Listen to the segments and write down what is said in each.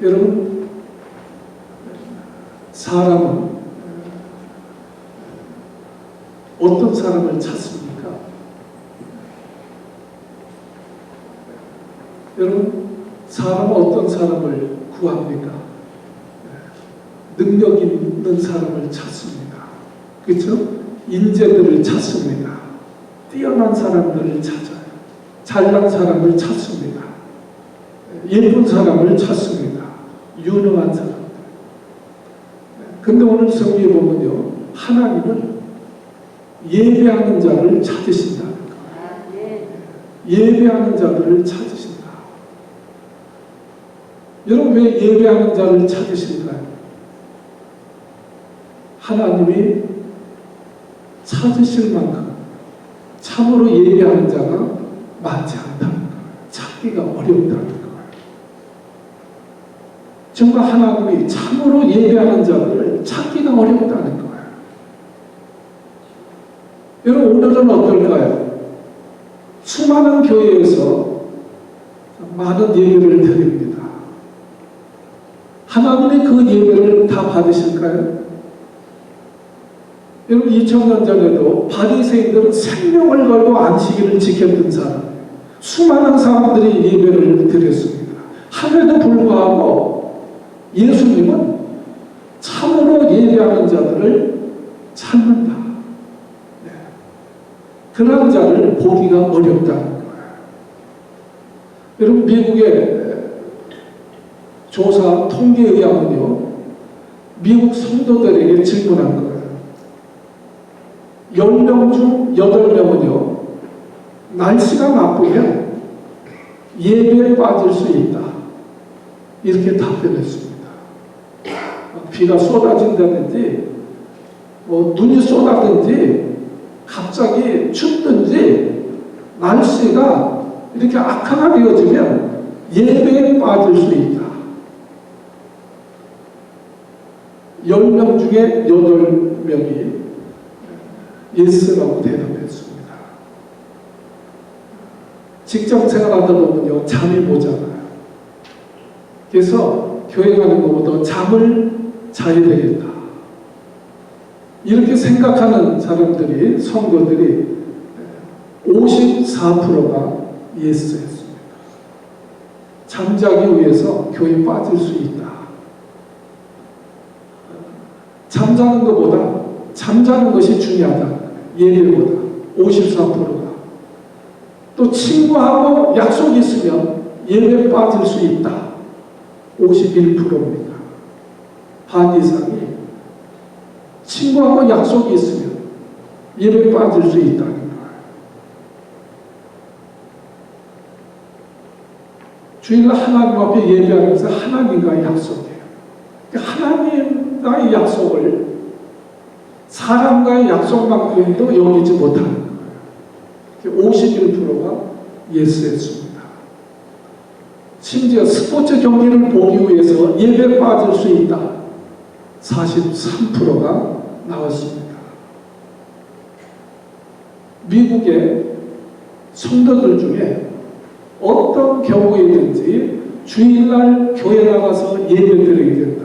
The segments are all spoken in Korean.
여러분, 사람은 어떤 사람을 찾습니까? 여러분, 사람은 어떤 사람을 구합니까? 능력 있는 사람을 찾습니다. 그렇죠? 인재들을 찾습니다. 뛰어난 사람들을 찾아요. 잘난 사람을 찾습니다. 예쁜 사람을 찾습니다. 유능한 사람들. 근데 오늘 성경에 보면요, 하나님은 예배하는 자를 찾으신다는 거예요. 예배하는 자들을 찾으신다. 여러분, 왜 예배하는 자를 찾으신가요? 하나님이 찾으실 만큼 참으로 예배하는 자가 많지 않다는 거예요. 찾기가 어렵다는 거예요. 정말 하나님이 참으로 예배하는 자들을 찾기가 어렵다는 거예요. 여러분, 오늘은 어떨까요? 수많은 교회에서 많은 예배를 드립니다. 하나님이 그 예배를 다 받으실까요? 여러분, 2000년 전에도 바리새인들은 생명을 걸고 안식일을 지켰던 사람, 수많은 사람들이 예배를 드렸습니다. 함에도 불구하고 예수님은 참으로 예배하는 자들을 찾는다. 네. 그런 자를 보기가 어렵다는 거예요. 여러분, 미국의 조사 통계에 의하면요, 미국 성도들에게 질문한 거예요. 10명 중 8명은요, 날씨가 나쁘면 예배에 빠질 수 있다. 이렇게 답변했습니다. 비가 쏟아진다든지, 눈이 쏟아든지, 갑자기 춥든지, 날씨가 이렇게 악화가 되어지면 예배에 빠질 수 있다. 10명 중에 8명이 예스라고 대답했습니다. 직장 생활하다 보면요, 잠이 모자라요. 그래서 교회 가는 것보다 잠을 자야 되겠다. 이렇게 생각하는 사람들이, 성도들이 54%가 예스했습니다. 잠자기 위해서 교회에 빠질 수 있다. 잠자는 것보다 잠자는 것이 중요하다. 예배보다 54%가. 또 친구하고 약속이 있으면 예배에 빠질 수 있다. 51%입니다. 반 이상이 친구하고 약속이 있으면 예배에 빠질 수 있다는 거예요. 주일날 하나님 앞에 예배하면서 하나님과의 약속이에요. 하나님과의 약속을 사람과의 약속만큼도 여기지 못하는 거예요. 51%가 예스했습니다. 심지어 스포츠 경기를 보기 위해서 예배에 빠질 수 있다. 43%가 나왔습니다. 미국의 성도들 중에 어떤 경우에든지 주일날 교회 나가서 예배드리게 된다.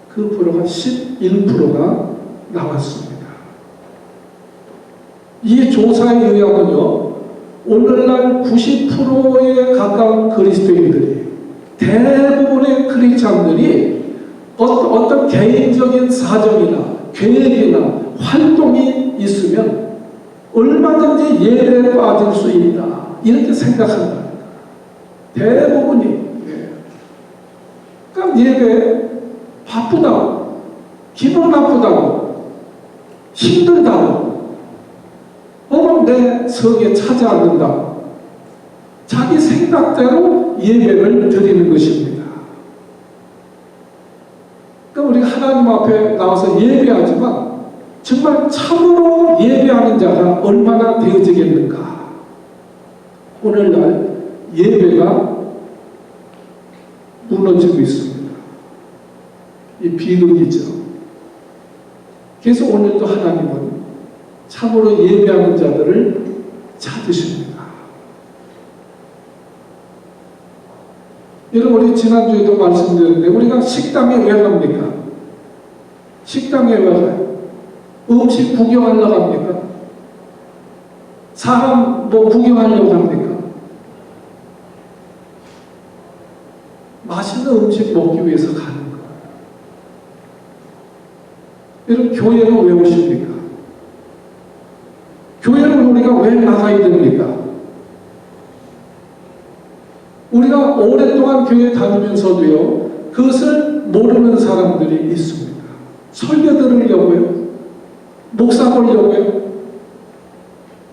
그 프로가 11%가 나왔습니다. 이 조사에 의하면요, 오늘날 90%에 가까운 그리스도인들이, 대부분의 크리스찬들이 어떤 개인적인 사정이나 계획이나 활동이 있으면 얼마든지 예배에 빠질 수 있다. 이렇게 생각한다. 대부분이. 그러니까 예배 바쁘다고, 기분 나쁘다고, 힘들다고, 내 성에 차지 않는다고 자기 생각대로 예배를 드리는 것입니다. 그러니까 우리가 하나님 앞에 나와서 예배하지만 정말 참으로 예배하는 자가 얼마나 되어지겠는가. 오늘날 예배가 무너지고 있습니다. 이 비극이죠. 그래서 오늘도 하나님은 참으로 예배하는 자들을 찾으십니다. 여러분, 우리 지난주에도 말씀드렸는데 우리가 식당에 왜 갑니까? 식당에 왜 가요? 음식 구경하려고 합니까? 사람 뭐 구경하려고 합니까? 맛있는 음식 먹기 위해서 가는 거예요. 여러분, 교회는 왜 오십니까? 교회는 우리가 왜 나가야 됩니까? 우리가 오랫동안 교회 다니면서도요, 그것을 모르는 사람들이 있습니다. 설교 들으려고요, 목사 보려고요,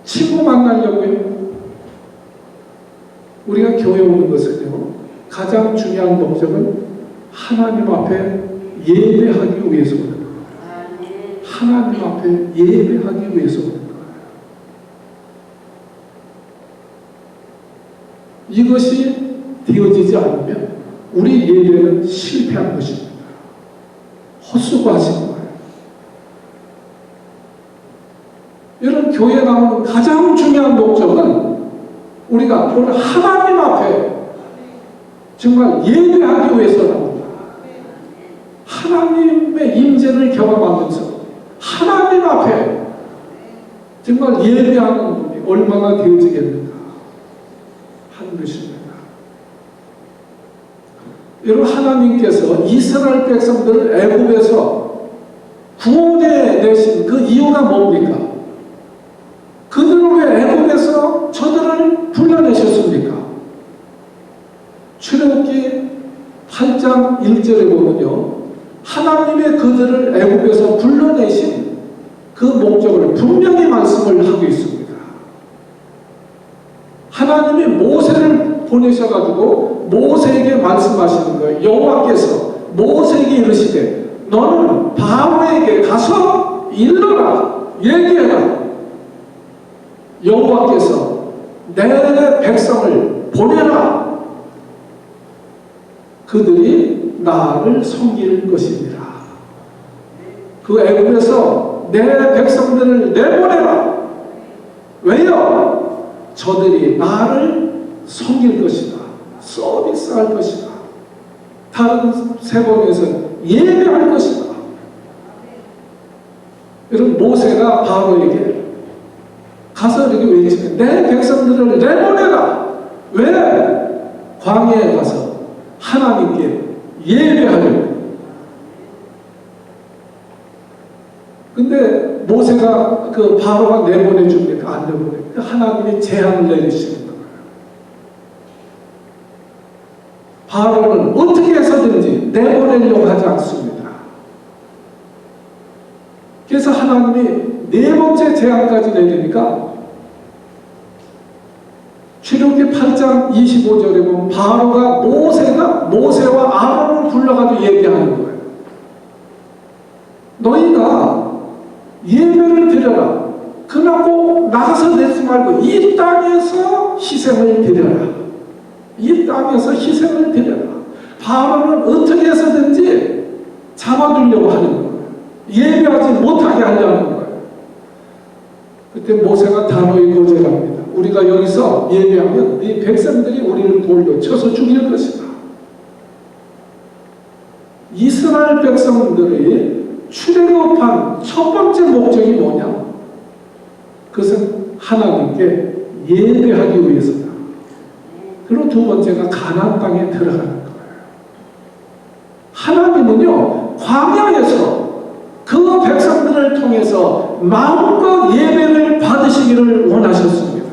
친구 만나려고요. 우리가 교회 오는 것은요, 가장 중요한 목적은 하나님 앞에 예배하기 위해서 오는 거예요. 하나님 앞에 예배하기 위해서 오는 거예요. 이것이 되어지지 않으면 우리 예배는 실패한 것입니다. 헛수고하신 거예요. 여러분, 교회에 나오는 가장 중요한 목적은 우리가 오늘 하나님 앞에 정말 예배하기 위해서 나옵니다. 하나님의 임재를 경험하면서 하나님 앞에 정말 예배하는 분이 얼마나 되어지겠는가 하는 것입니다. 여러분, 하나님께서 이스라엘 백성들을 애굽에서 구원해 내신 그 이유가 뭡니까? 그들을 왜 애굽에서 저들을 불러내셨습니까? 출애굽기 8장 1절에 보면요, 하나님의 그들을 애굽에서 불러내신 그 목적을 분명히 말씀을 하고 있습니다. 하나님이 모세를 보내셔가지고 모세에게 말씀하시는 거예요. 여호와께서 모세에게 이르시되 너는 바로에게 가서 일러라, 얘기해라. 여호와께서 내 백성을 보내라. 그들이 나를 섬길 것이니라. 그 애굽에서 내 백성들을 내보내라. 왜요? 저들이 나를 섬길 것이다. 서비스할 것이다. 다른 세번에서는 예배할 것이다. 여러분, 모세가 바로에게 가서 이렇게 외치면 내 백성들을 내보내라. 왜? 광야에 가서 하나님께 예배하려고. 근데 모세가 그 바로가 내보내줍니까? 안 내보냅니까? 하나님이 제한을 내리시는 거예요. 바로는 어떻게 해서든지 내보내려고 하지 않습니다. 그래서 하나님이 네 번째 제한까지 내리니까 출애굽기 8장 25절에 보면 바로가 모세와 아론을 불러가지고 얘기하는 거예요. 너희가 예배를 드려라. 그러나 꼭 나가서 내지 말고 이 땅에서 희생을 드려라. 이 땅에서 희생을 드려라. 바로는 어떻게 해서든지 잡아두려고 하는 거예요. 예배하지 못하게 하려는 거예요. 그때 모세가 단호히 거절합니다. 우리가 여기서 예배하면 이 백성들이 우리를 돌려 쳐서 죽일 것이다. 이스라엘 백성들이 출애굽한 첫 번째 목적이 뭐냐? 그것은 하나님께 예배하기 위해서다. 그리고 두 번째가 가나안 땅에 들어가는 거예요. 하나님은요, 광야에서 그 백성들을 통해서 마음껏 예배를 받으시기를 원하셨습니다.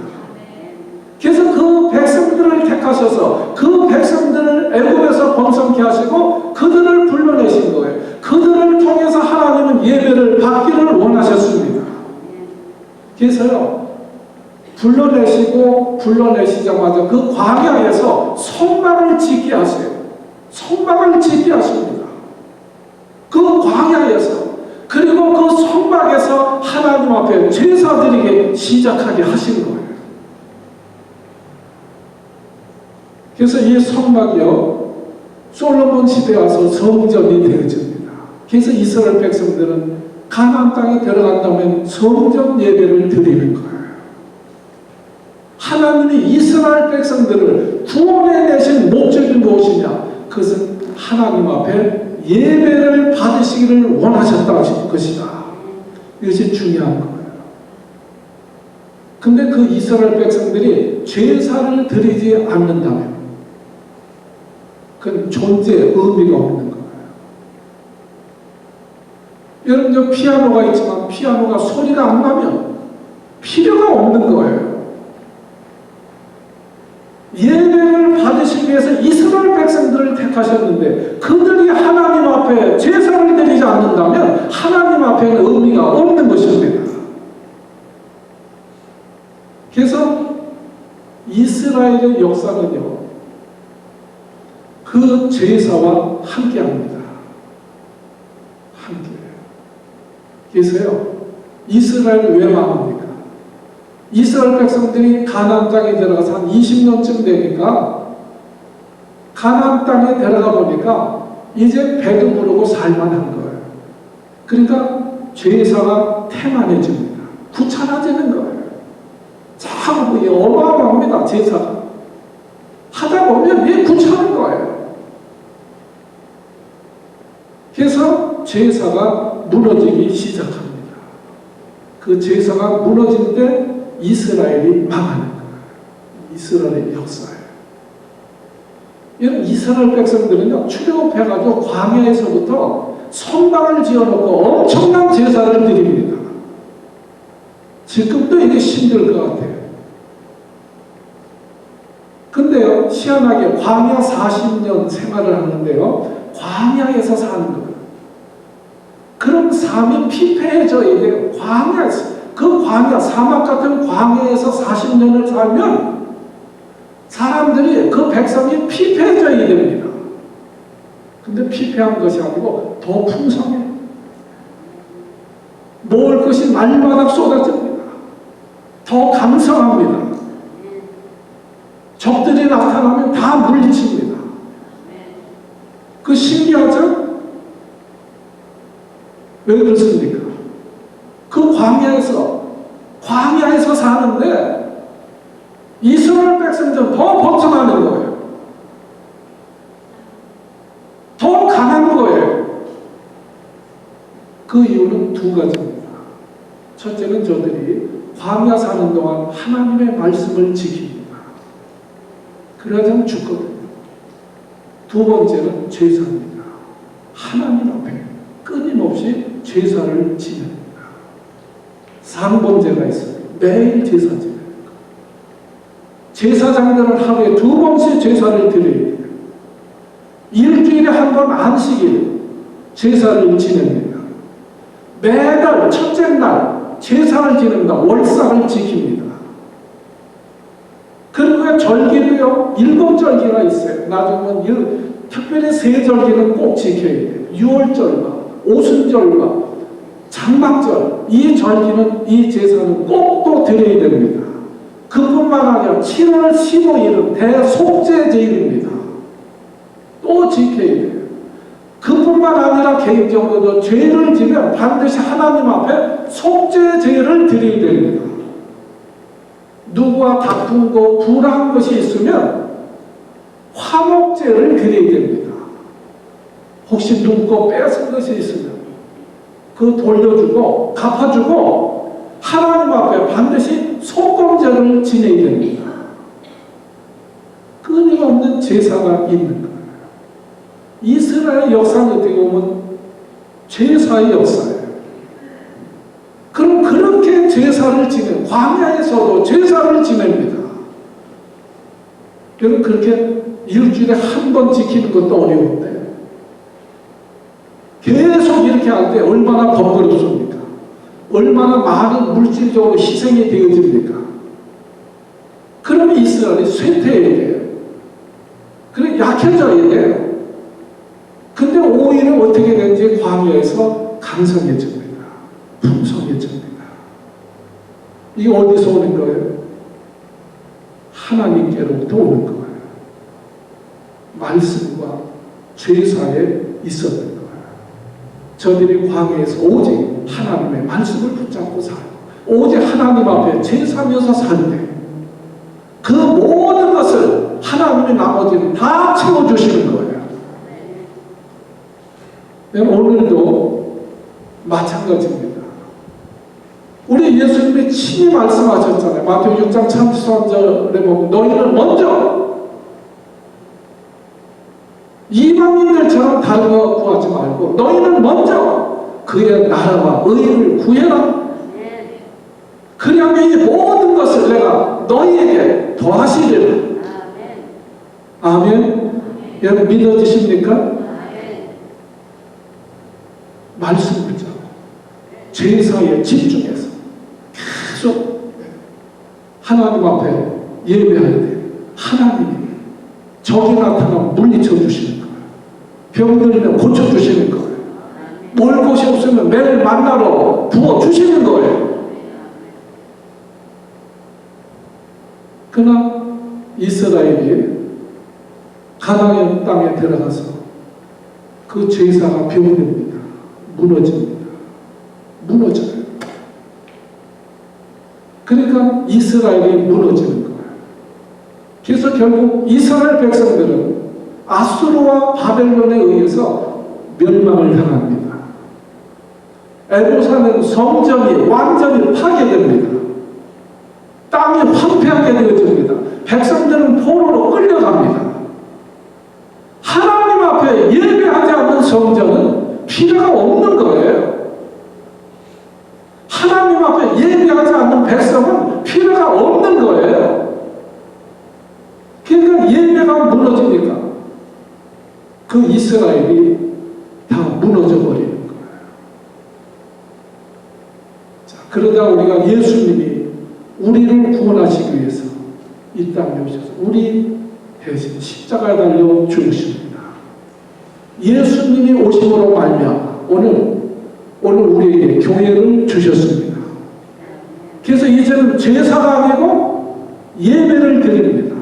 그래서 그 백성들을 택하셔서 그 백성들을 애굽에서 번성케 하시고 그들을 불러내신 거예요. 그들을 통해서 하나님은 예배를 받기를 원하셨습니다. 그래서요, 불러내시자마자 그 광야에서 성막을 짓게 하세요. 성막을 짓게 하십니다. 그 광야에서. 그리고 그 성막에서 하나님 앞에 제사드리게 시작하게 하신 거예요. 그래서 이 성막이요, 솔로몬 시대에 와서 성전이 되어집니다. 그래서 이스라엘 백성들은 가나안 땅에 들어간다면 성전 예배를 드리는 거예요. 하나님이 이스라엘 백성들을 구원해 내신 목적이 무엇입니까? 무엇이냐? 그것은 하나님 앞에 예배를 받으시기를 원하셨다 것이다. 이것이 중요한 거예요. 근데 그 이스라엘 백성들이 제사를 드리지 않는다면 그건 존재의 의미가 없는 거예요. 여러분, 저 피아노가 있지만 피아노가 소리가 안 나면 필요가 없는 거예요. 예배를 받으시기 위해서 이스라엘 백성들을 택하셨는데 그들이 하나님 앞에 제사를 드리지 않는다면 하나님 앞에는 의미가 없는 것입니다. 그래서 이스라엘의 역사는요, 그 제사와 함께합니다. 함께. 그래서요, 이스라엘을 왜 망합니까? 이스라엘 백성들이 가나안 땅에 들어가서 한 20년쯤 되니까 가나안 땅에 들어가 보니까 이제 배도 부르고 살만한 거예요. 그러니까 제사가 태만해집니다. 귀찮아지는 거예요. 참 어마어마합니다. 제사가 하다 보면 이게 귀찮은 거예요. 그래서 제사가 무너지기 시작합니다. 그 제사가 무너질 때 이스라엘이 망하는 거예요. 이스라엘의 역사예요. 이런 이스라엘 백성들은요, 출애굽해가지고 광야에서부터 성당을 지어놓고 엄청난 제사를 드립니다. 지금도 이게 힘들 것 같아요. 근데요, 희한하게 광야 40년 생활을 하는데요, 광야에서 사는 거예요. 그럼 삶이 피폐해져야 돼요. 광야에서. 그 광야, 사막 같은 광야에서 40년을 살면 사람들이, 그 백성이 피폐해져야 됩니다. 근데 피폐한 것이 아니고 더 풍성해요. 먹을 것이 날마다 쏟아집니다. 더 강성합니다. 적들이 나타나면 다 물리칩니다. 그 신기하죠? 왜 그렇습니까? 그 광야에서 사는데 이스라엘 백성들은 더 벗어나는 거예요. 더 강한 거예요. 그 이유는 두 가지입니다. 첫째는 저들이 광야 사는 동안 하나님의 말씀을 지킵니다. 그래야지 죽거든요. 두 번째는 제사입니다. 하나님 앞에 끊임없이 제사를 지냅니다. 3번째가 있어요. 매일 제사 지냅니다. 제사장들은 하루에 2번씩 제사를 드려야 돼요. 일주일에 한 번 안식일 제사를 지냅니다. 매달 첫째 날 제사를 지냅니다. 월삭을 지킵니다. 그리고 절기도요, 7절기가 있어요. 나중에 특별히 3절기는 꼭 지켜야 돼요. 6월절과 오순절과 장막절, 이 절기는, 이 제사는 꼭 또 드려야 됩니다. 그뿐만 아니라 7월 15일은 대속죄제일입니다. 또 지켜야 돼요. 그뿐만 아니라 개인적으로도 죄를 지면 반드시 하나님 앞에 속죄제를 드려야 됩니다. 누구와 다툰 거, 불화한 것이 있으면 화목제를 드려야 됩니다. 혹시 누구 거 뺏은 것이 있으면 그거 돌려주고 갚아주고 하나님 앞에 반드시 속검제를 지내야 됩니다. 끊임없는 제사가 있는 거예요. 이스라엘 역사는 어떻게 보면 제사의 역사예요. 그럼 그렇게 제사를 지내는, 광야에서도 제사를 지냅니다. 여러분, 그렇게 일주일에 한 번 지키는 것도 어려운데 계속 이렇게 할 때 얼마나 번거롭습니까? 얼마나 많은 물질적으로 희생이 되어집니까? 그러면 이스라엘이 쇠퇴해야 돼요. 그래 약해져야 돼요. 근데 오히려 어떻게 되는지 광야에서 강성해집니다. 풍성해집니다. 이게 어디서 오는 거예요? 하나님께로부터 오는 거예요. 말씀과 제사에 있었던 거예요. 저들이 광야에서 오직 하나님의 말씀을 붙잡고 살고 오직 하나님 앞에 제사하면서 사는데 그 모든 것을 하나님이 나머지는 다 채워주시는 거예요. 오늘도 마찬가지입니다. 우리 예수님이 친히 말씀하셨잖아요. 마태복음 6장 33절에 보면 너희는 먼저 이방인들처럼 다른 거 구하지 말고 너희는 먼저 그의 나라와 의를 구해라. 그리하면 이 모든 것을 내가 너희에게 더하시리라. 아멘. 여러분 믿어지십니까? 말씀 붙잡고 제사에 집중해서 계속 하나님 앞에 예배할 때 하나님이 적이 나타나면 물리쳐 주시는 거예요. 병들면 고쳐 주시는 거예요. 먹을 것이 없으면 매일 만나러 부어 주시는 거예요. 그러나 이스라엘이 가나안 땅에 들어가서 그 제사가 병됩니다. 무너집니다. 무너져요. 그러니까 이스라엘이 무너지는 거예요. 그래서 결국 이스라엘 백성들은 아수르와 바벨론에 의해서 멸망을 당합니다. 에루살렘 성전이 완전히 파괴됩니다. 땅이 황폐하게 되어집니다. 백성들은 포로로 끌려갑니다. 하나님 앞에 예배하지 않는 성전은 필요가 없는 거예요. 하나님 앞에 예배하지 않는 백성은 필요가 없는 거예요. 그러니까 예배가 무너지니까 그 이스라엘이 다 무너져 버리는 거예요. 자, 그러다 우리가 예수님이 우리를 구원하시기 위해서 이 땅에 오셔서 우리 대신 십자가에 달려 죽으십니다. 예수님이 오심으로 말미암아 오늘 우리에게 교회를 주셨습니다. 그래서 이제는 제사가 아니고 예배를 드립니다.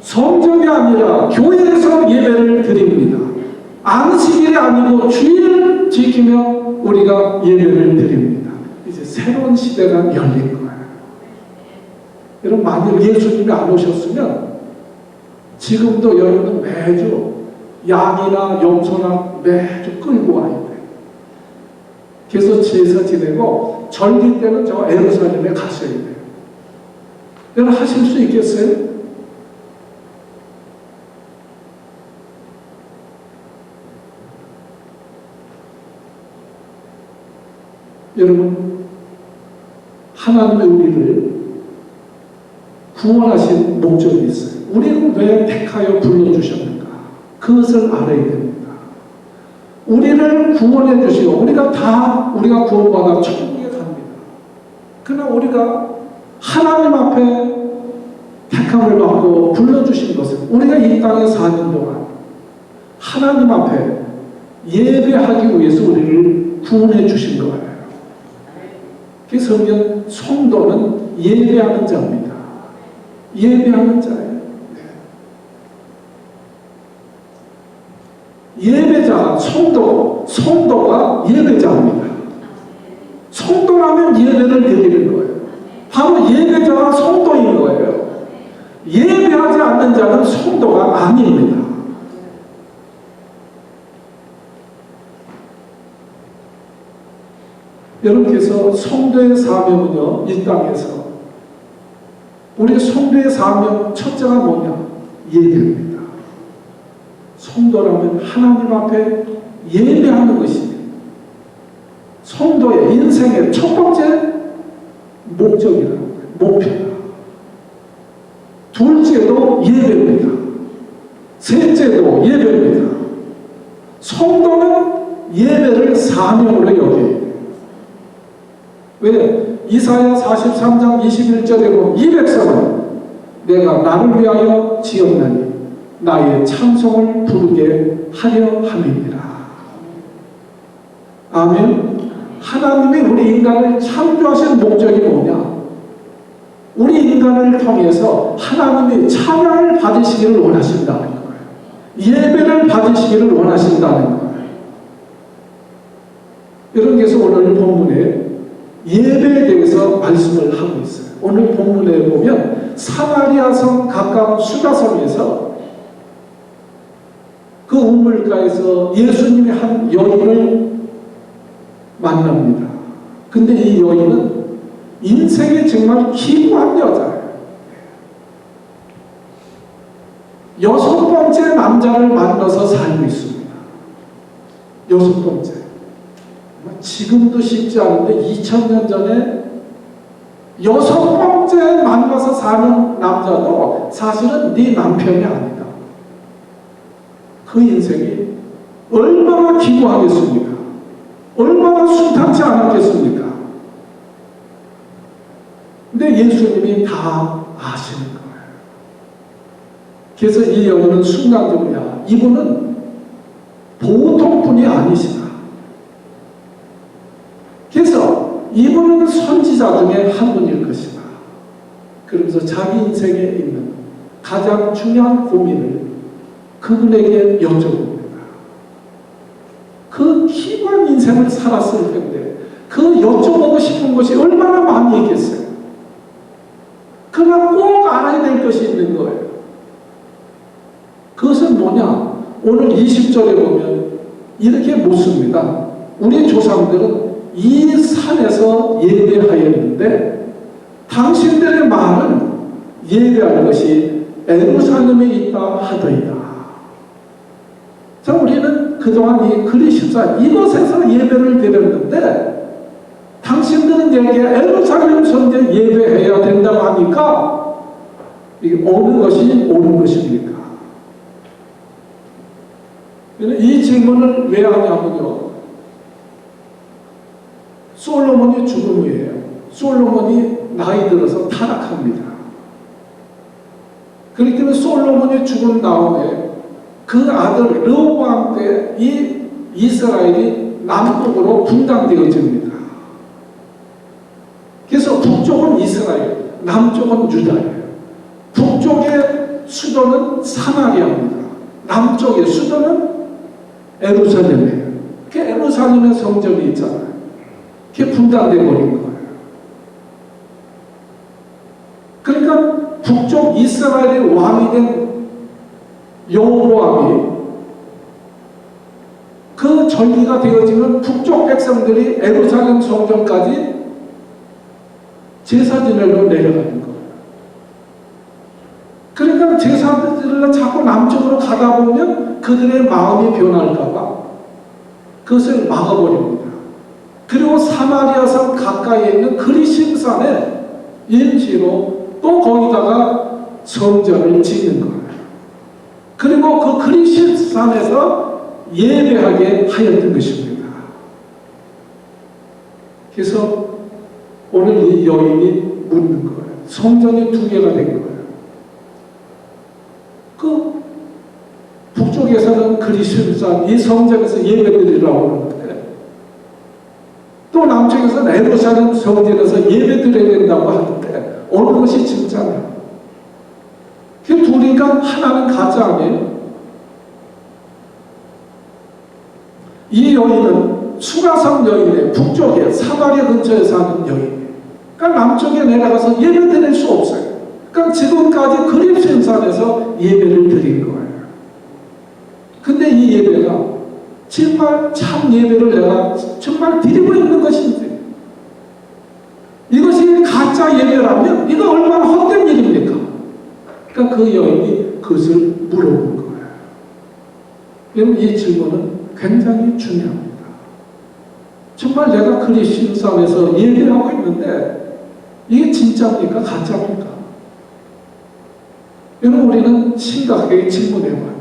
성전이 아니라 교회에서 예배를 드립니다. 안식일이 아니고 주일을 지키며 우리가 예배를 드립니다. 이제 새로운 시대가 열린 거예요. 여러분 만약 예수님이 안 오셨으면 지금도 여러분은 매주 양이나 염소나 매주 끌고 와야 돼요. 그래서 제사 지내고 절기 때는 저 예루살렘에 가셔야 돼요. 여러분 하실 수 있겠어요? 여러분 하나님의 우리를 구원하신 목적이 있어요. 우리를 왜 택하여 불러주셨는가? 그것을 알아야 됩니다. 우리를 구원해 주시고 우리가 구원받아 천국에 갑니다. 그러나 우리가 하나님 앞에 택함을 받고 불러주신 것은 우리가 이 땅에 사는 동안 하나님 앞에 예배하기 위해서 우리를 구원해 주신 거예요. 그래서 성도는 예배하는 자입니다. 예배하는 자예요. 예배자, 성도가 예배자입니다. 성도라면 예배를 드리는 거예요. 바로 예배자가 성도인 거예요. 예배하지 않는 자는 성도가 아닙니다. 여러분께서 성도의 사명은요, 이 땅에서 우리 성도의 사명 첫째가 뭐냐? 예배입니다. 성도라면 하나님 앞에 예배하는 것입니다. 성도의 인생의 첫 번째 목적이라는 거예요. 목표다. 둘째도 예배입니다. 셋째도 예배입니다. 성도는 예배를 사명으로 여겨요. 왜? 이사야 43장 21절에 보면 이 백성은 내가 나를 위하여 지었나니 나의 찬송을 부르게 하려 함이니라. 아멘. 하나님이 우리 인간을 창조하신 목적이 뭐냐? 우리 인간을 통해서 하나님이 찬양을 받으시기를 원하신다는 거예요. 예배를 받으시기를 원하신다는 거예요. 여러분께서 오늘 본문에 예배에 대해서 말씀을 하고 있어요. 오늘 본문에 보면 사마리아 성 가까운 수가성에서 그 우물가에서 예수님이 한 여인을 만납니다. 근데 이 여인은 인생에 정말 기구한 여자예요. 6번째 남자를 만나서 살고 있습니다. 6번째. 지금도 쉽지 않은데 2000년 전에 6번째 만나서 사는 남자도 사실은 네 남편이 아니다. 그 인생이 얼마나 기구하겠습니까? 얼마나 순탄치 않았겠습니까? 근데 예수님이 다 아시는 거예요. 그래서 이 여인은 순간적으로 야, 이분은 보통 분이 아니시다. 그래서 이분은 선지자 중에 한 분일 것이다. 그러면서 자기 인생에 있는 가장 중요한 고민을 그분에게 여쭤봅니다. 그 기구한 인생을 살았을 텐데 그 여쭤보고 싶은 것이 얼마나 많이 있겠어요. 그러나 꼭 알아야 될 것이 있는 거예요. 그것은 뭐냐? 오늘 20절에 보면 이렇게 묻습니다. 우리 조상들은 이 산에서 예배하였는데 당신들의 말은 예배할 것이 예루살렘에 있다 하더이다. 자, 우리는 그동안 이 그리스도산 이곳에서 예배를 드렸는데 당신들은 여기에 예루살렘 성전 예배해야 된다고 하니까 이게 어느 것이 옳은 것입니까? 이 질문을 왜 하냐면요, 솔로몬이 죽은 후에요. 솔로몬이 나이 들어서 타락합니다. 그렇기 때문에 솔로몬이 죽은 다음에 그 아들 르호보암 때 이 이스라엘이 남북으로 분단되어집니다. 그래서 북쪽은 이스라엘, 남쪽은 유다예요. 북쪽의 수도는 사마리아입니다. 남쪽의 수도는 예루살렘이에요. 그 예루살렘의 성전이 있잖아요. 그게 분단되어 버린 거예요. 그러니까 북쪽 이스라엘의 왕이 된 여호보암이 그 전기가 되어지면 북쪽 백성들이 예루살렘 성전까지 제사 지내러 내려가는 거예요. 그러니까 제사 지내러 자꾸 남쪽으로 가다 보면 그들의 마음이 변할까봐 그것을 막아버립니다. 그리고 사마리아성 가까이에 있는 그리심산에 임시로 또 거기다가 성전을 짓는 거예요. 그리고 그 그리심산에서 예배하게 하였던 것입니다. 그래서 오늘 이 여인이 묻는 거예요. 성전이 2개가 된 거예요. 그 북쪽에서는 그리심산 이 성전에서 예배드리라고 하는데 또 남쪽에서는 예루살렘 성전에서 예배드려야 된다고 하는데 어느 것이 진짜냐? 그 둘이니까 하나는 가짜 아니에요? 이 여인은 수가성 여인이에요. 북쪽에 사마리아 근처에 사는 여인이에요. 그러니까 남쪽에 내려가서 예배 드릴 수 없어요. 그러니까 지금까지 그리심산에서 예배를 드린 거예요. 근데 이 예배가 정말 참 예배를 내가 정말 드리고 있는 것인지, 이것이 가짜 예배라면 이거 얼마나 헛된 일입니까? 그러니까 그 여인이 그것을 물어본 거예요. 여러분, 이 질문은 굉장히 중요합니다. 정말 내가 그리심산에서 예배하고 있는데 이게 진짜입니까? 가짜입니까? 여러분, 우리는 심각하게 질문해봐야 돼요.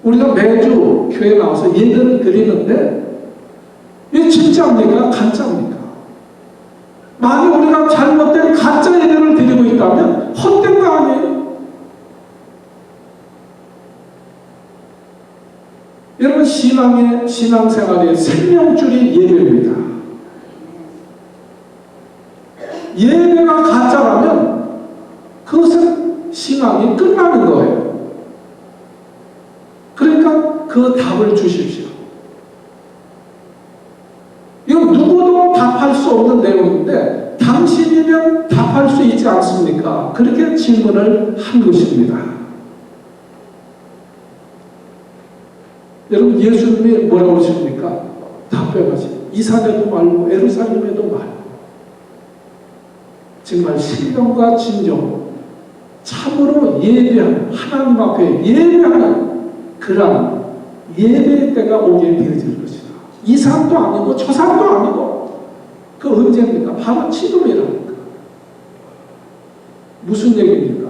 우리가 매주 교회 나와서 예배를 드리는데 이게 진짜입니까? 가짜입니까? 만약 우리가 잘못된 가짜 예배를 드리고 있다면 헛된 거 아니에요? 여러분, 신앙생활의 생명줄이 예배입니다. 예배가 가짜라면 그것은 신앙이 끝나는 거예요. 그러니까 그 답을 주십시오. 이거 누구도 답할 수 없는 내용인데 당신이면 답할 수 있지 않습니까? 그렇게 질문을 한 것입니다. 여러분, 예수님이 뭐라고 하십니까? 답변하시. 이 산에도 말고 예루살렘에도 말고 정말 신령과 진정, 참으로 예배하는, 하나님 앞에 예배하는 그러한 예배의 때가 오게 되어질 것이다. 이 산도 아니고 저 산도 아니고 그 언제입니까? 바로 지금이라니까. 무슨 얘기입니까?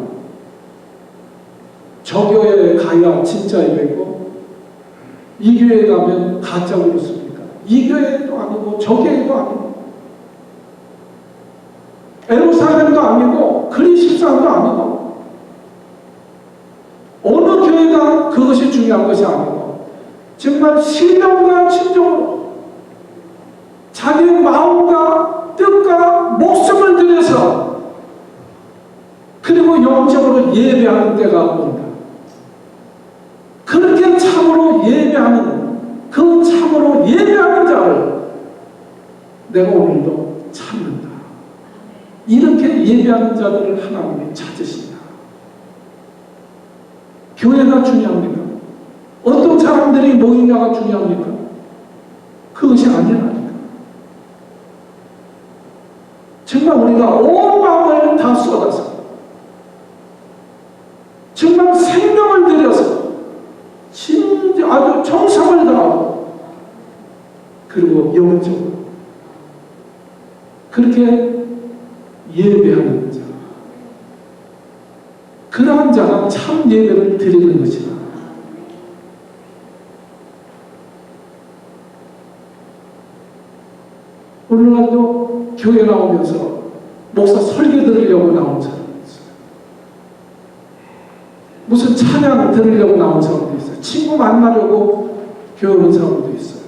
저 교회에 가야 진짜 예배고 이 교회에 가면 가짜 그렇습니까? 이 교회도 아니고 저 교회도 아니고 예루살렘도 아니고 그리스도도 아니고 어느 교회가 그것이 중요한 것이 아니고 정말 신령과 진정으로 자기의 마음과 뜻과 목숨을 들여서 그리고 영적으로 예배하는 때가 온다. 그렇게 참으로 예배하는 그 참으로 예배하는 자를 내가 오늘도 찾는다. 이렇게 예배하는 자들을 하나님이 찾으신다. 교회가 중요합니까? 어떤 사람들이 모이냐가 중요합니까? 그것이 아니라니까. 정말 우리가 온 마음을 다 쏟아서 정말 생명을 들여서 진짜 아주 정성을 다하고 그리고 영적으로 그렇게 예배하는 자, 그러한 자가 참 예배를 드리는 것이다. 오늘날도 교회 나오면서 목사 설교 들으려고 나온 사람이 있어요. 무슨 찬양 들으려고 나온 사람도 있어요. 친구 만나려고 교회 온 사람도 있어요.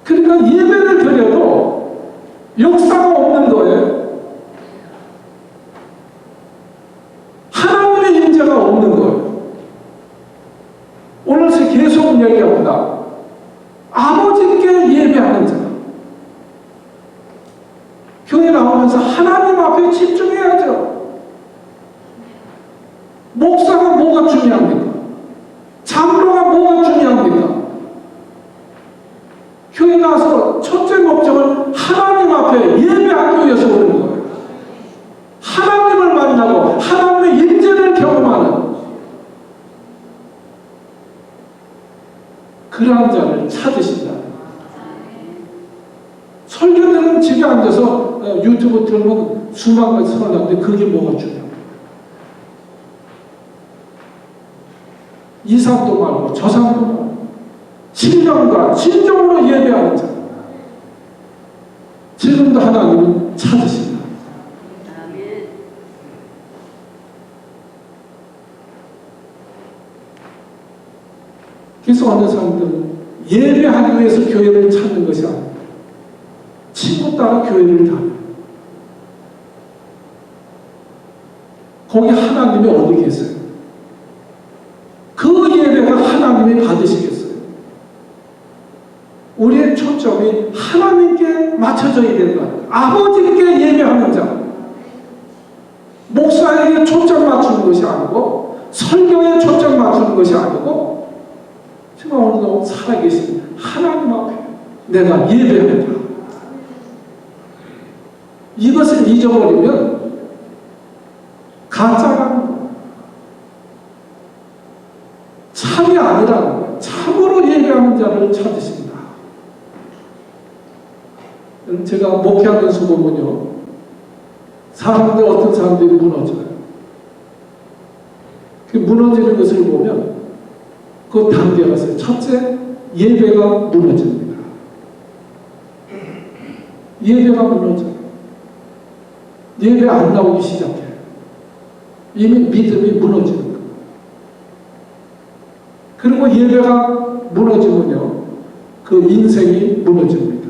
그러니까 예배를 드려도 역사가 없는 거예요. 하나님의 임재가 없는 거예요. 오늘 계속 얘기합니다. 아버지께 예배하는 자. 교회 나오면서 하나님 앞에 집중해야죠. 목사가 뭐가 중요합니까? 장로가 뭐가 중요합니까? 교회 나와서 첫째 목적은 하나님 앞에 예배하기 위해서 오는 거예요. 하나님을 만나고 하나님의 임재를 경험하는 그러한 자를 찾으신다. 설교들은 집에 앉아서 유튜브 틀면 수만 가지 설교하는데 그게 뭐가 중요해요? 이 산도 말고 저 산도 말고 신령과 진정으로 예배하는 자. 지금도 하나님은 찾으신다. 그래서 어느 사람들은 예배하기 위해서 교회를 찾는 것이 아닙니다. 친구 따라 교회를 다녀요. 거기 하나님이 어디 계세요? 그 예배가 하나님이 받으시겠어요? 우리의 초점이 하나님께 맞춰져야 된다. 아버지께 예배하는 자. 목사에게 초점 맞추는 것이 아니고 설교에 초점 맞추는 것이 아니고 정말 오늘도 살아계신 하나님 앞에 내가 예배한다. 이것을 잊어버리면 가짜라는 거, 참이 아니라는 거, 참으로 예배하는 자를 찾으신다. 제가 목회하면서 보면요, 사람들 어떤 사람들이 무너져요. 그 무너지는 것을 보면 그 단계가 있어요. 첫째, 예배가 무너집니다. 예배가 무너져요. 예배 안 나오기 시작해요. 이미 믿음이 무너지는 거예요. 그리고 예배가 무너지면요, 그 인생이 무너집니다.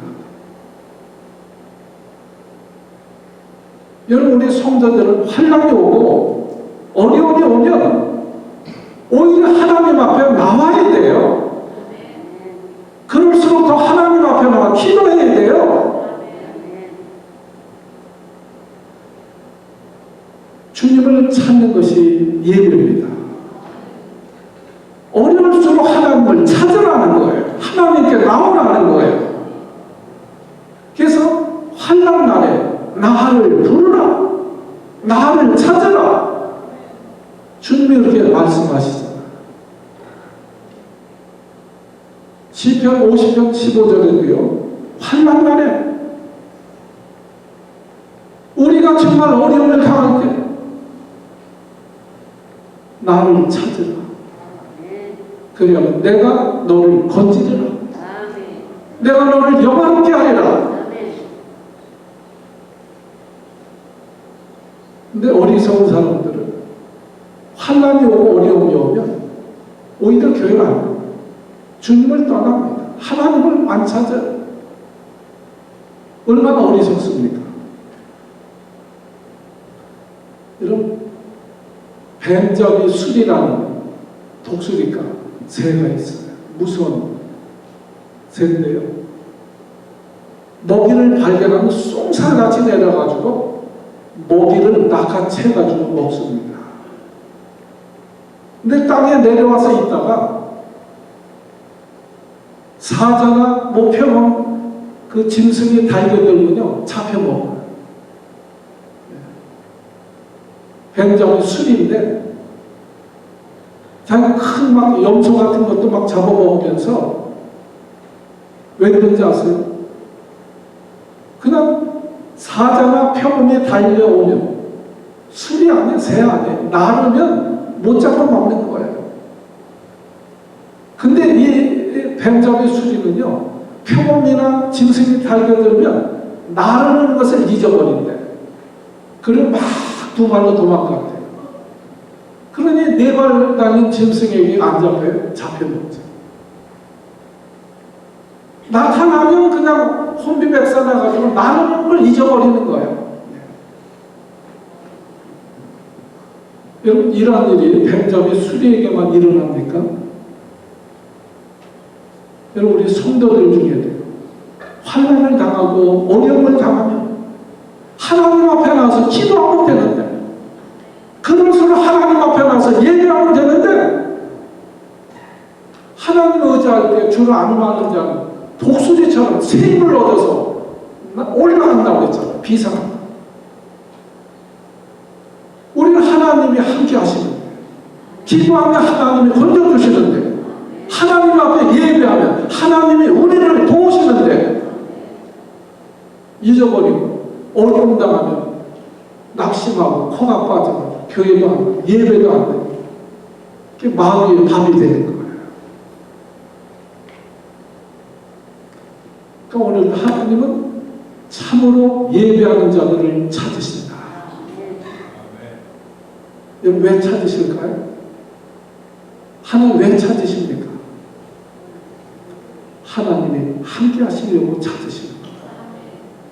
여러분, 우리 성도들은 환난이 오고 어려움이 오면 오히려 하나님 앞에 나와야 돼요. 그럴수록 더 하나님 앞에 나와 기도해야 돼요. 하나님을 찾는 것이 예배입니다. 어려울수록 하나님을 찾으라는 거예요. 하나님께 나오라는 거예요. 그래서 환난 날에 나를 부르라, 나를 찾으라. 주님이 그렇게 말씀하시잖아요. 시편 50편 15절에도요. 환난 날에 우리가 정말 어려움을 당할 때 나를 찾으라. 그러면 내가 너를 건지리라. 내가 너를 영화롭게 하리라. 근데 어리석은 사람들은 환난이 오고 어려움이 오면 오히려 교회를 안 해요. 주님을 떠납니다. 하나님을 안 찾아요. 얼마나 어리석습니까? 여러분, 뱀잡이 술이라는 독수리가 새가 있어요. 무서운 새인데요. 먹이를 발견하면 쏜살같이 내려가지고 먹이를 낚아채가지고 먹습니다. 근데 땅에 내려와서 있다가 사자나 목표만 그 짐승이 달려들면요 잡혀먹어요. 뱀잡이 술인데 자기 큰 막 염소 같은 것도 막 잡아먹으면서 왜 그런지 아세요? 그냥 사자나 표범이 달려오면 술이 아니에요, 새 아니에요. 나르면 못 잡아 먹는 거예요. 근데 이 뱀잡이 수리는요, 표범이나 짐승이 달려들면 나르는 것을 잊어버린대. 그리고 막 두 발로 도망간대. 그러니 네 발 달린 짐승에게 안 잡혀요? 잡혀먹죠. 나타나면 그냥 혼비백산해가지고 나르는 걸 잊어버리는 거예요. 여러분, 이러한 일이 뱀잡이 수리에게만 일어납니까? 여러분, 우리 성도들 중에도 환난을 당하고 어려움을 당하면 하나님 앞에 나와서 기도하면 되는데, 그럴수록 하나님 앞에 나와서 예배하면 되는데, 하나님 의지할 때 주를 안무하는 자는 독수리처럼 새 힘을 얻어서 올라간다고 했잖아요. 비상한다. 우리는 하나님이 함께 하시는데, 기도하면 하나님이 건져주시는데, 하나님 앞에 예배하면 하나님이 우리를 도우시는데, 잊어버리고 어려움 당하면 낙심하고 코가 빠져가지고 교회도 안 되고 예배도 안 되고 그게 마귀의 밥이 되는 거예요. 그러니까 오늘 하나님은 참으로 예배하는 자들을 찾으신다. 여러분, 왜 찾으실까요? 하나님 왜 찾으십니까? 하나님이 함께 하시려고 찾으십니다.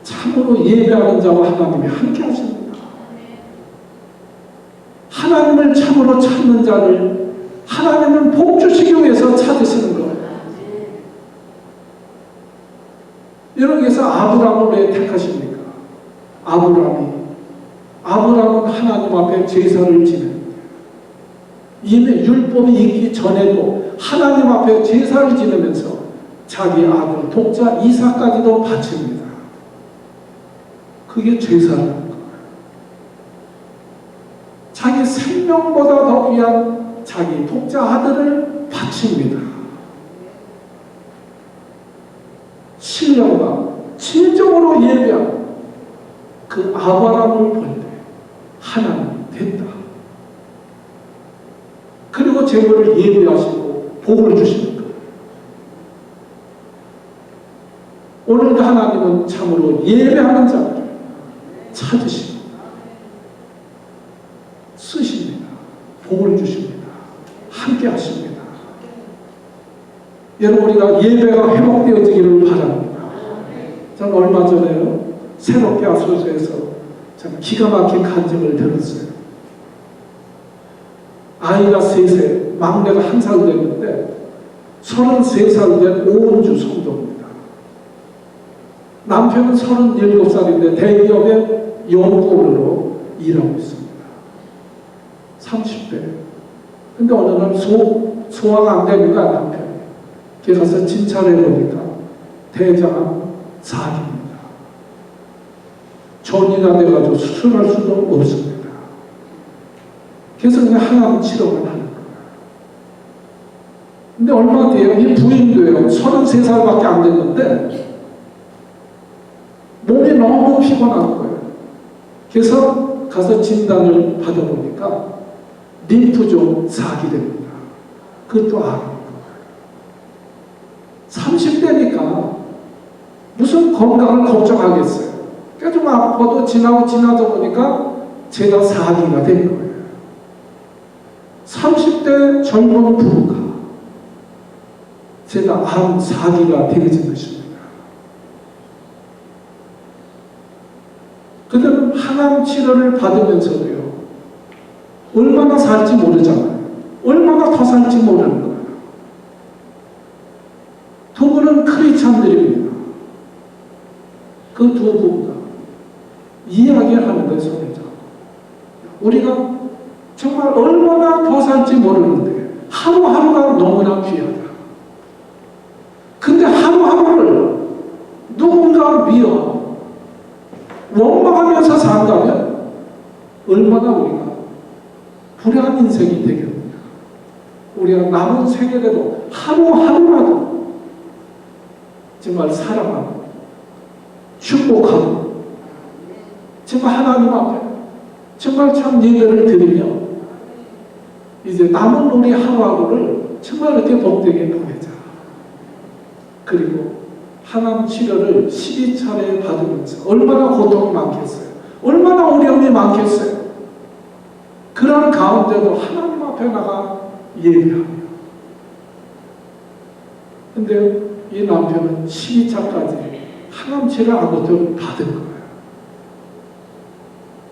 참으로 예배하는 자와 하나님이 함께 하십니다. 하나님을 참으로 찾는 자를 하나님은 복 주시기 위해서 찾으시는 거예요. 여러분께서 아브라함을 왜 택하십니까? 아브라함은 하나님 앞에 제사를 지냅니다. 이미 율법이 있기 전에도 하나님 앞에 제사를 지내면서 자기 아들 독자 이삭까지도 바칩니다. 그게 제사라는 거예요. 자기 생명보다 더 귀한 자기 독자 아들을 바칩니다. 신령과 진정으로 예배한 그 아브라함을 볼 때 하나님이 됐다. 그리고 제물을 예배하시고 복을 주시는 거예요. 오늘도 하나님은 참으로 예배하는 자를 찾으십니다. 쓰십니다. 복을 주십니다. 함께 하십니다. 여러분, 우리가 예배가 회복되어지기를 바랍니다. 저는 얼마 전에요, 새롭게 아소서에서 참 기가 막힌 간증을 들었어요. 아이가 3세, 막내가 1살 됐는데 33살 된 오은주 성도입니다. 남편은 37살인데 대기업의 연구원으로 일하고 있습니다. 30대. 근데 어느 날 소화가 안 되는 거야, 남편이. 걔 가서 진찰해 보니까 대장암 4기입니다. 전이가 돼가지고 수술할 수도 없습니다. 그래서 그냥 항암 치료를 하는 거예요. 근데 얼마 뒤에 이 부인도요, 33살밖에 안 됐는데 몸이 너무 피곤한 거예요. 그래서 가서 진단을 받아보니까 림프종 4기됩니다. 그것도 암입니다. 30대니까 무슨 건강을 걱정하겠어요. 그러니까 좀 아파도 지나다 보니까 제가 4기가 된 거예요. 30대 젊은 부부가 제가 암 4기가 되어진 것입니다. 그들은 항암 치료를 받으면서도요, 얼마나 살지 모르잖아요. 얼마나 더 살지 모르는 거예요. 두 분은 크리스찬들입니다. 그 두 부부가 이야기하는 거예요, 손을 잡고. 우리가 정말 얼마나 더 살지 모르는데 하루하루가 너무나 귀하다. 근데 하루하루를 누군가 미워하고 원망하면서 산다면 얼마나 우리가 불행한 인생이 되겠느냐. 우리가 남은 생애에도 하루하루라도 정말 사랑하고 축복하고 정말 하나님 앞에 정말 참 예배를 드리며 이제 남은 우리 하루하루를 정말 이렇게 복되게 보내자. 그리고 항암 치료를 12차례 받으면서 얼마나 고통이 많겠어요. 얼마나 어려움이 많겠어요. 그런 가운데도 하나님 앞에 나가 예배하며. 근데 이 남편은 12차까지 항암 치료 아무것도 받은 거예요.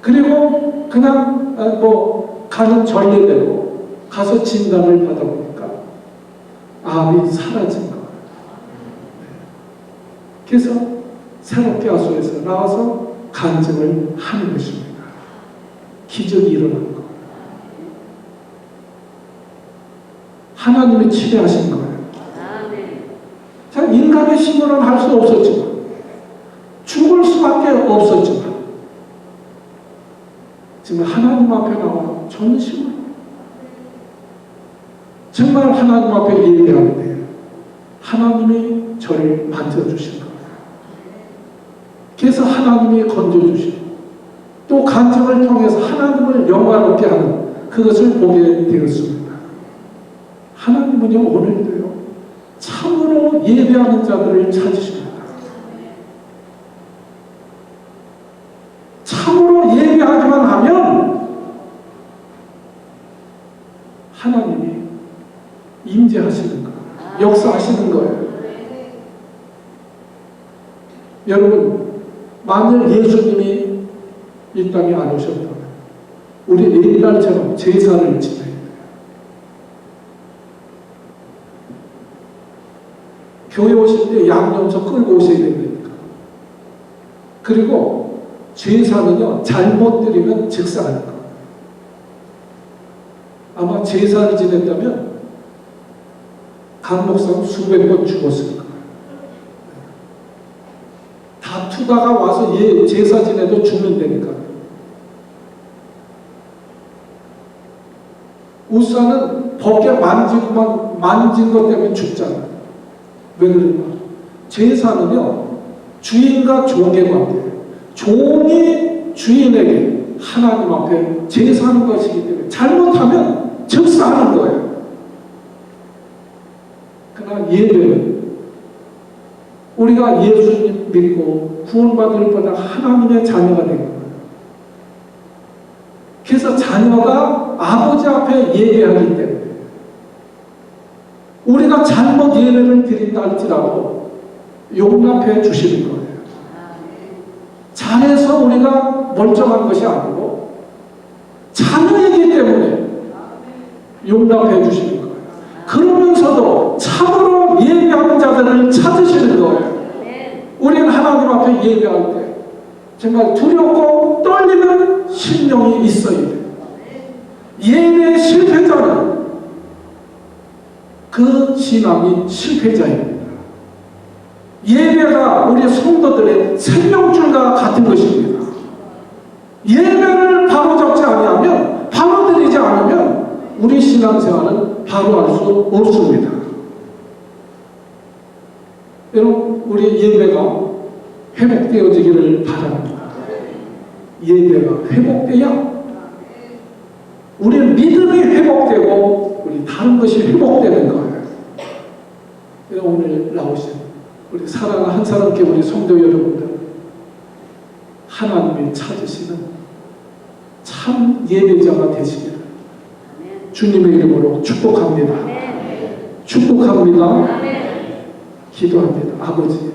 그리고 그냥 가는 전례대로 가서 진단을 받아보니까 암이 사라진 거예요. 그래서 새롭게 하소에서 나와서 간증을 하는 것입니다. 기적이 일어난 거예요. 하나님이 치료하신 거예요. 자, 인간의 힘으로는 할 수 없었지만, 죽을 수밖에 없었지만, 지금 하나님 앞에 나와 전심으로 정말 하나님 앞에 예배하는데 하나님이 저를 만져주신 거예요. 그래서 하나님이 건져주시고 또 간증을 통해서 하나님을 영광롭게 하는 그것을 보게 되었습니다. 하나님은요, 오늘도요 참으로 예배하는 자들을 찾으십니다. 참으로 예배하기만 하면 하나님이 임재하시는 거예요. 역사하시는 거예요. 여러분, 만일 예수님이 이 땅에 안 오셨다면 우리 옛날처럼 제사를 지내야 돼요. 교회 오실 때 양념서 끌고 오셔야 됩니다. 그리고 제사는요, 잘못 드리면 즉사하는 거예요. 아마 제사를 지냈다면 강 목사는 수백 번 죽었을 거예요. 다투다가 와서 제사 지내도 죽는 데니까. 우사는 벗게 만진 것 때문에 죽잖아요. 왜 그런가? 제사는요, 주인과 종의 관계예요. 종이 주인에게 하나님 앞에 제사하는 것이기 때문에 잘못하면 즉사하는 거예요. 그러나 예배는 우리가 예수님 믿고 구원받을 뻔한 하나님의 자녀가 된 거예요. 그래서 자녀가 아버지 앞에 예배하기 때문에 우리가 잘못 예배를 드린다 할지라도 용납해 주시는 거예요. 잘해서 우리가 멀쩡한 것이 아니고 자녀이기 때문에 용납해 주시는 거예요. 그러면서도 참으로 예배하는 자들을 찾으시는 거예요. 우리는 하나님 앞에 예배할 때 정말 두렵고 떨리는 심령이 있어야 돼요. 예배 실패자는 그 신앙이 실패자입니다. 예배가 우리 성도들의 생명줄과 같은 것입니다. 예배를 바로 잡지 아니하면, 바로 드리지 않으면 우리 신앙생활은 바로 할 수 없습니다. 여러분, 우리 예배가 회복되어지기를 바랍니다. 예배가 회복돼야 우리 믿음이 회복되고 우리 다른 것이 회복되는 거예요. 오늘 나오신 우리 사랑하는 한 사람께 우리 성도 여러분들, 하나님이 찾으시는 참 예배자가 되시기를 주님의 이름으로 축복합니다. 축복합니다. 기도합니다. 아버지,